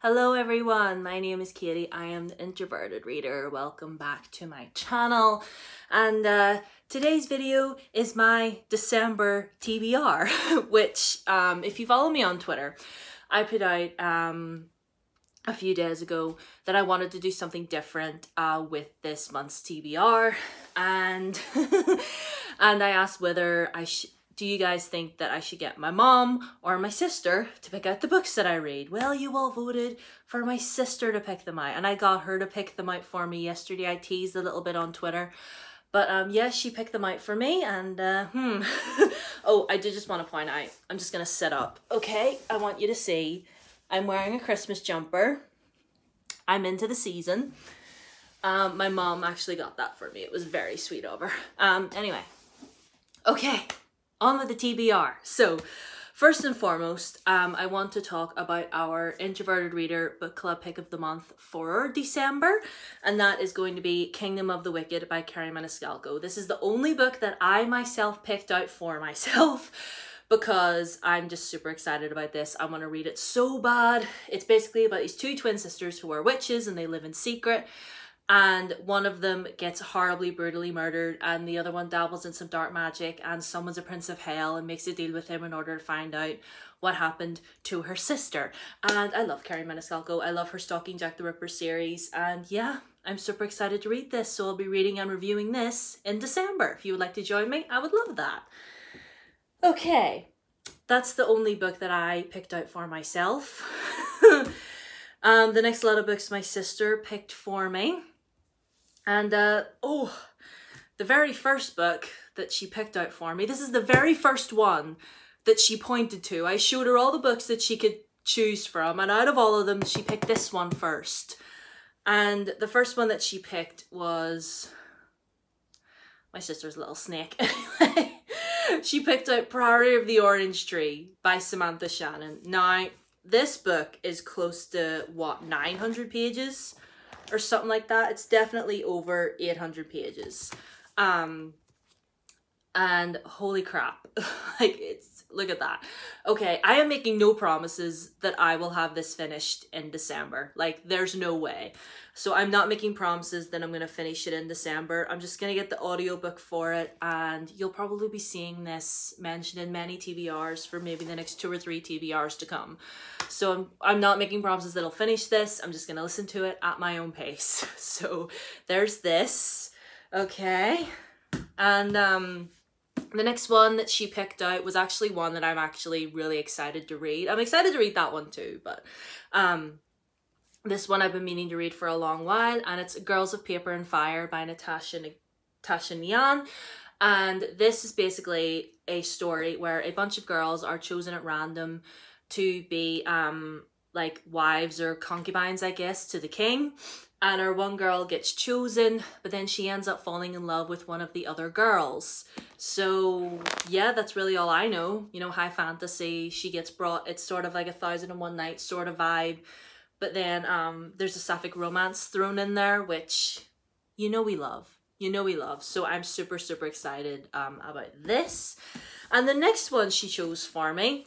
Hello everyone, my name is Katie. I am the Introverted Reader. Welcome back to my channel. And today's video is my December TBR, which if you follow me on Twitter, I put out a few days ago that I wanted to do something different with this month's TBR, and and I asked whether do you guys think that I should get my mom or my sister to pick out the books that I read? Well, you all voted for my sister to pick them out, and I got her to pick them out for me yesterday. I teased a little bit on Twitter, but yes, she picked them out for me, and oh, I did just want to point out, I'm just gonna sit up, okay? I want you to see, I'm wearing a Christmas jumper. I'm into the season. My mom actually got that for me. It was very sweet of her. Anyway, okay. On with the TBR. So, first and foremost, I want to talk about our Introverted Reader Book Club Pick of the Month for December, and that is going to be Kingdom of the Wicked by Kerry Maniscalco. This is the only book that I myself picked out for myself because I'm just super excited about this. I want to read it so bad. It's basically about these two twin sisters who are witches and they live in secret. And one of them gets horribly, brutally murdered, and the other one dabbles in some dark magic, and someone's a prince of hell and makes a deal with him in order to find out what happened to her sister. And I love Kerry Maniscalco. I love her Stalking Jack the Ripper series, and yeah, I'm super excited to read this, so I'll be reading and reviewing this in December. If you would like to join me, I would love that. Okay, that's the only book that I picked out for myself. The next lot of books my sister picked for me. And, oh, the very first book that she picked out for me, this is the very first one that she pointed to. I showed her all the books that she could choose from, and out of all of them, she picked this one first. And the first one that she picked was my sister's little snake. Anyway, she picked out Priory of the Orange Tree by Samantha Shannon. Now, this book is close to, what, 900 pages? Or something like that. It's definitely over 800 pages. And holy crap, like, look at that. Okay, I am making no promises that I will have this finished in December. Like, there's no way. So I'm not making promises that I'm going to finish it in December. I'm just going to get the audiobook for it, and you'll probably be seeing this mentioned in many TBRs for maybe the next 2 or 3 TBRs to come. So I'm not making promises that I'll finish this. I'm just going to listen to it at my own pace. So there's this. Okay. And the next one that she picked out was actually one that I'm actually really excited to read. I'm excited to read that one too, but this one I've been meaning to read for a long while, and it's Girls of Paper and Fire by Natasha Nyan. And this is basically a story where a bunch of girls are chosen at random to be like wives or concubines, I guess, to the king. And our one girl gets chosen, but then she ends up falling in love with one of the other girls. So yeah, that's really all I know. You know, high fantasy, she gets brought, it's sort of like 1001 Nights sort of vibe. But then there's a sapphic romance thrown in there, which you know we love. You know we love. So I'm super, super excited about this. And the next one she chose for me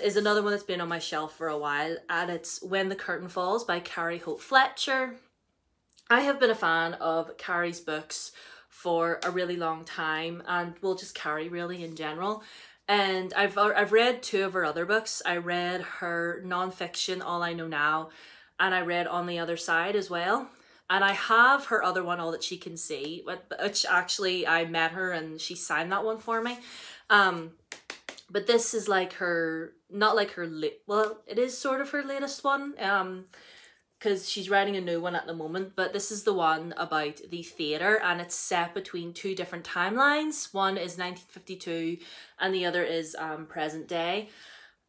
is another one that's been on my shelf for a while, and it's When the Curtain Falls by Carrie Hope Fletcher. I have been a fan of Carrie's books for a really long time, and well, just Carrie really in general. And I've read 2 of her other books. I read her non-fiction All I Know Now, and I read On the Other Side as well. And I have her other one, All That She Can See, which actually I met her and she signed that one for me. But this is like her, not like her, well, it is sort of her latest one, because she's writing a new one at the moment, but this is the one about the theatre, and it's set between 2 different timelines. One is 1952 and the other is present day.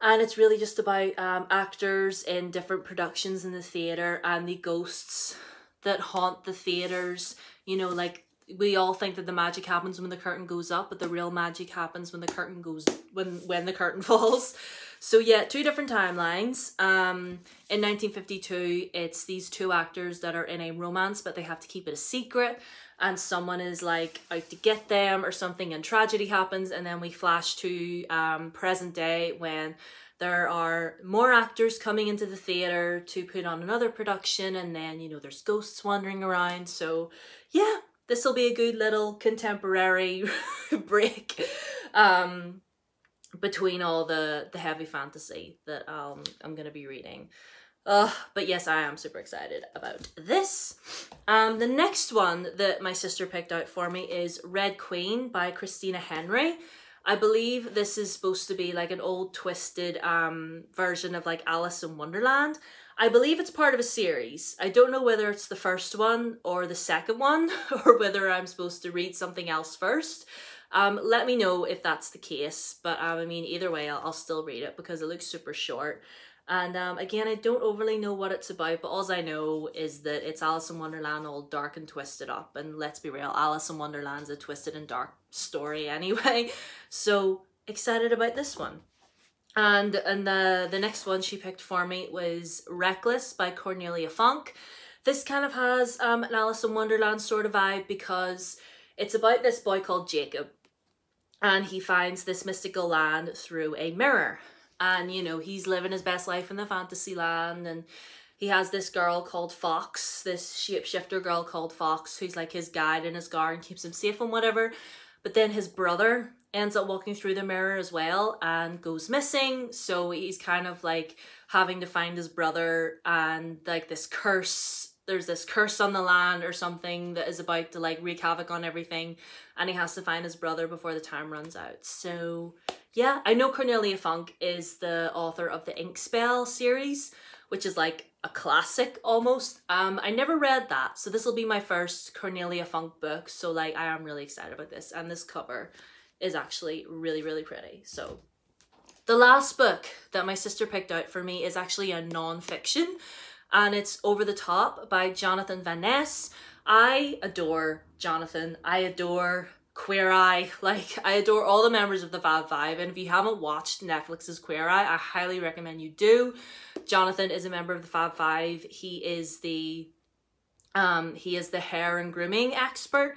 And it's really just about actors in different productions in the theatre and the ghosts that haunt the theatres. You know, like, we all think that the magic happens when the curtain goes up, but the real magic happens when the curtain goes, when the curtain falls. So yeah, 2 different timelines. In 1952, it's these 2 actors that are in a romance, but they have to keep it a secret, and someone is like out to get them or something, and tragedy happens. And then we flash to present day when There are more actors coming into the theatre to put on another production, and then, you know, there's ghosts wandering around. So yeah, this will be a good little contemporary break between all the heavy fantasy that I'm going to be reading. But yes, I am super excited about this. The next one that my sister picked out for me is Red Queen by Christina Henry. I believe this is supposed to be like an old twisted version of like Alice in Wonderland. I believe it's part of a series. I don't know whether it's the first one or the second one, or whether I'm supposed to read something else first. Let me know if that's the case, but I mean, either way, I'll still read it because it looks super short. And again, I don't overly know what it's about, but all I know is that it's Alice in Wonderland all dark and twisted up. And let's be real, Alice in Wonderland's a twisted and dark story anyway. So excited about this one. And the next one she picked for me was Reckless by Cornelia Funke. This kind of has an Alice in Wonderland sort of vibe because it's about this boy called Jacob. And he finds this mystical land through a mirror. And, you know, he's living his best life in the fantasy land, and he has this girl called Fox, this shapeshifter girl called Fox, who's like his guide in his car and keeps him safe and whatever. But then his brother ends up walking through the mirror as well and goes missing. So he's kind of like having to find his brother, and like this curse, there's this curse on the land or something that is about to like wreak havoc on everything, and he has to find his brother before the time runs out. So yeah, I know Cornelia Funke is the author of the Ink Spell series, which is like a classic almost. I never read that, so this will be my first Cornelia Funke book, so like I am really excited about this, and this cover is actually really, really pretty. So the last book that my sister picked out for me is actually a non-fiction, and it's Over the Top by Jonathan Van Ness. I adore Jonathan. I adore Queer Eye. Like, I adore all the members of the Fab Five, and if you haven't watched Netflix's Queer Eye, I highly recommend you do. Jonathan is a member of the Fab Five. He is the hair and grooming expert.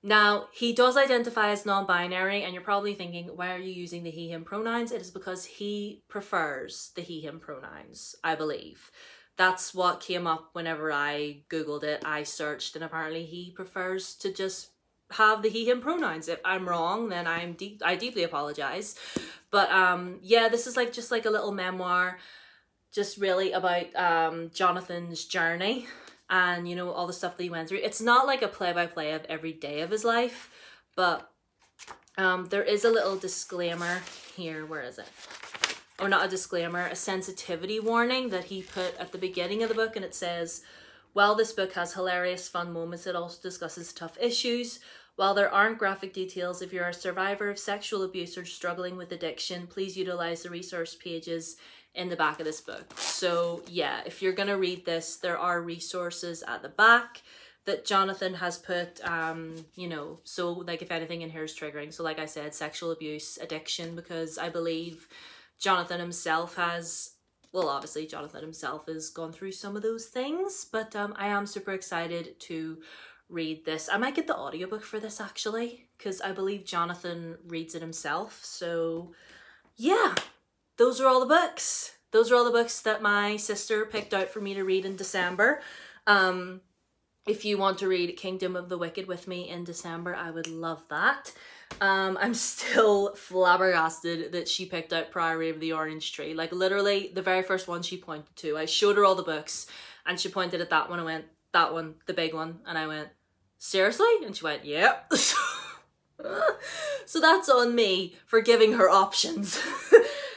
Now, he does identify as non-binary, and you're probably thinking, why are you using the he, him pronouns? It is because he prefers the he, him pronouns, I believe. That's what came up whenever I Googled it. I searched, and apparently he prefers to just have the he, him pronouns. If I'm wrong, then I deeply apologize. But yeah, this is like just like a little memoir, just really about Jonathan's journey and, you know, all the stuff that he went through. It's not like a play-by-play of every day of his life, but there is a little disclaimer here. Where is it? Oh, not a disclaimer, a sensitivity warning that he put at the beginning of the book, and it says, while this book has hilarious, fun moments, it also discusses tough issues. While there aren't graphic details, if you're a survivor of sexual abuse or struggling with addiction, please utilize the resource pages in the back of this book. So yeah, if you're gonna read this, there are resources at the back that Jonathan has put, you know, so like if anything in here is triggering. So like I said, sexual abuse, addiction, because I believe Jonathan himself has, well, obviously Jonathan himself has gone through some of those things, but I am super excited to read this. I might get the audiobook for this actually, because I believe Jonathan reads it himself. So yeah, those are all the books. Those are all the books that my sister picked out for me to read in December. If you want to read Kingdom of the Wicked with me in December, I would love that. I'm still flabbergasted that she picked out Priory of the Orange Tree. Like literally the very first one she pointed to. I showed her all the books and she pointed at that one. I went, that one, the big one. And I went, seriously? And she went, yep. So that's on me for giving her options.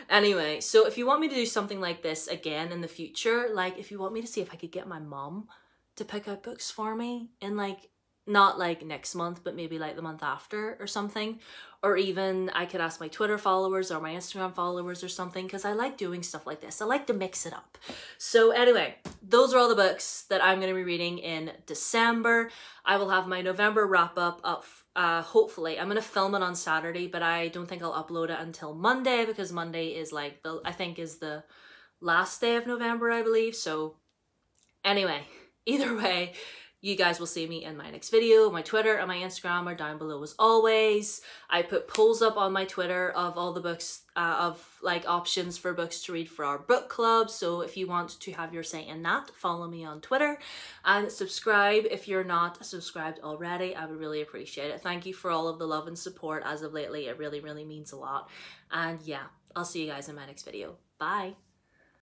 Anyway, so if you want me to do something like this again in the future, like if you want me to see if I could get my mom to pick out books for me in like, not like next month, but maybe like the month after or something, or even I could ask my Twitter followers or my Instagram followers or something, because I like doing stuff like this. I like to mix it up. So anyway, those are all the books that I'm going to be reading in December. I will have my November wrap up hopefully. I'm going to film it on Saturday, but I don't think I'll upload it until Monday, because Monday is like I think is the last day of November, I believe. So anyway, either way, you guys will see me in my next video. My Twitter and my Instagram are down below as always. I put polls up on my Twitter of all the books, of like options for books to read for our book club. So if you want to have your say in that, follow me on Twitter and subscribe if you're not subscribed already. I would really appreciate it. Thank you for all of the love and support as of lately. It really, really means a lot. And yeah, I'll see you guys in my next video. Bye.